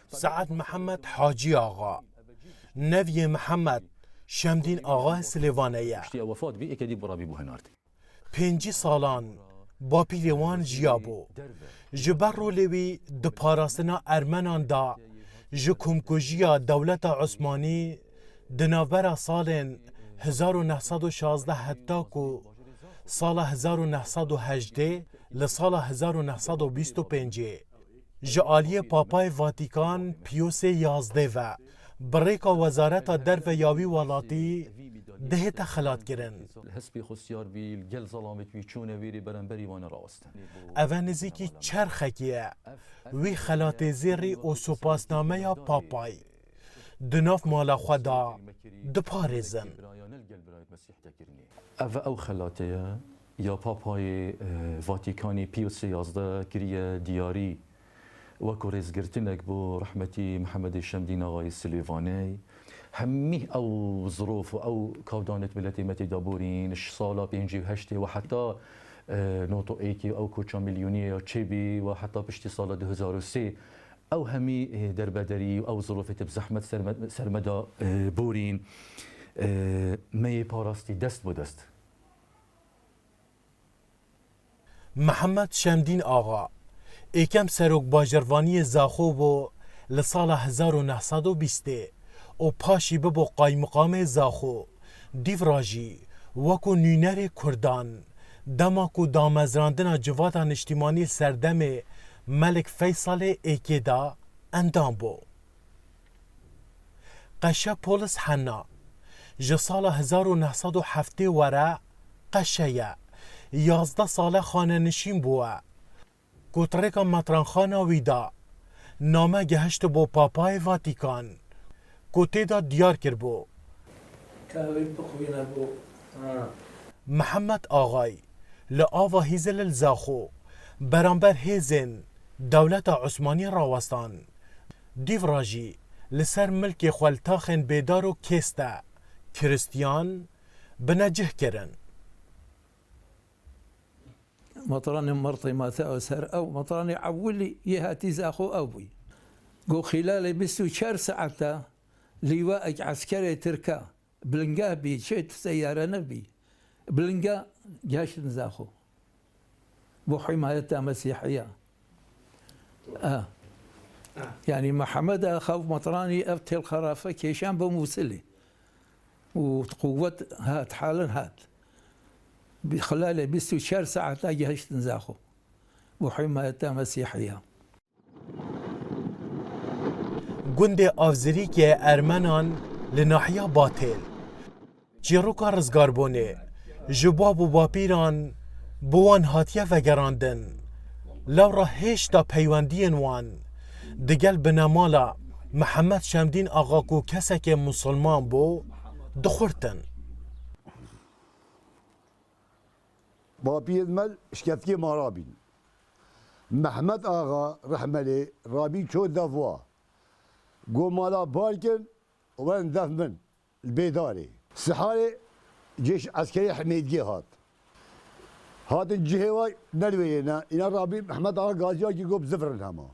سعد محمد حاجی آقا، نوی محمد شمدین آقا سلیوانیه، 5 سالان با پیروان جیابو جبر رولوی د پاراستنا ارمنان دا جکومکوژیا دولت عثمانی دناور سال 1916 حتی کو سال 1918 لسال 1925 جعالی پاپای واتیکان پیوس 11 و بریکا وزارت درو یاوی ولاتی دهت خلات کرن. اول نزیکی چرخکیه وی خلات زیری و سپاسنامه یا پاپای دناف مالا خدا دپارزن. او خلاته یا پاپای واتیکانی پیوس 11 کریه دیاری وەکو ڕێزگرتنێک بۆ ڕەحمەتی محەممەدی شەمدین ئاغای سلێڤانەی هەممی ئەو زرۆف و ئەو کاودانێت ملەتی مەتێدا بوورین ساڵا 58 و حتا نۆتۆئێکی ئەو کۆچە میلیۆنیە چێبی و حتا پشتی ساڵە 2003 ئەو هەمی دەربەدەری و ئەو زرۆفێتی بزەحمەت سەرمەدا بوورین مەیە پاراستی دەست بۆ دەست. محەممەد شەمدین ئاغا ایکم سروک باجروانی زاخو بو لسال 1920 و پاشی ببو قایمقام زاخو دیو راجی وکو نینر کردان دماکو دامزراندن جواتان اجتماعی سردم ملک فیصل ایکیدا اندام بو. قشه پولس حنا جسال 1907 وره قشه 11 ساله خانه نشین بوه کوترکا مطرانخانا ویدا نامه گهشت بو پاپای واتیکان کوتی دا دیار کر بو محمد آغای لآوا هیزل الزاخو برانبر هیزن دولت عثمانی راوستان دیو راجی لسر ملک خوالتاخن بیدارو کسته کرستیان بنجه کرن. مطراني مرطي ما ثأسر أو مطراني عولي يهاتي زاخو أبوي قو خلال بسو شهر ساعته لواء عسكري تركا بلنقاه بي شيت سيارة نبي بلنقاه جاش نزاخو بو حماية مسيحية يعني محمد أخاف مطراني أفتي الخرافة كيشان بموسلي وقوة هات حالا هات بخلال 24 ساعة جهشت نزاخو وحماية مسيحية. گوند آفزریک ارمنان لناحیه باطل جیروکا رزگاربونه جباب و باپیران بوان هاتیه وگراندن لورا هشتا پیوندین وان دگل بنامالا محمد شمدین آقاکو کسک مسلمان بو دخورتن. بابي مل شكفتي مرابين محمد آغا رحملي رابي شو دفوا قو مالا باركن وين دف من البيداري سحاري جيش عسكري حميدجي هات الجهة نلوينا إن رابي محمد آغا غازي قو بزفرن هما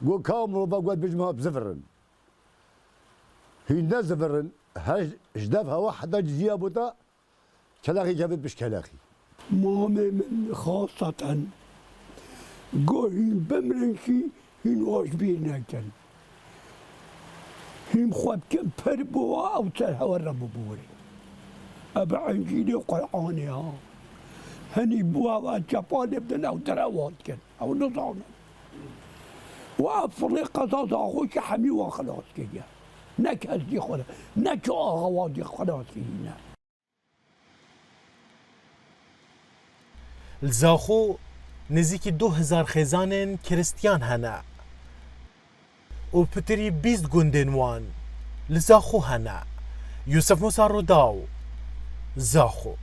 قو كام ربا قو بجمها بزفرن هي زفرن هاش جدفها واحدة جزية بوتا كلاخي جابت بش كلاخي مامي من خاصة قوهين بمرنشي هين واش بينا كان هين خواب كان فربوا أو تلها وربوا بوري أبا عنجيني قرعاني ها هني بوا جاباني بدنا أو تراوات كان أو نظام وأفريقيا تضاغوش حمي وخلاص كده نكهز دي خلاص نكو أغوادي خلاص هنا الزاخو نزیکی 2000 خزانن کرستیان هنه و پتری 20 گوندن وان لزاخو هنه یوسف موسى روداو زاخو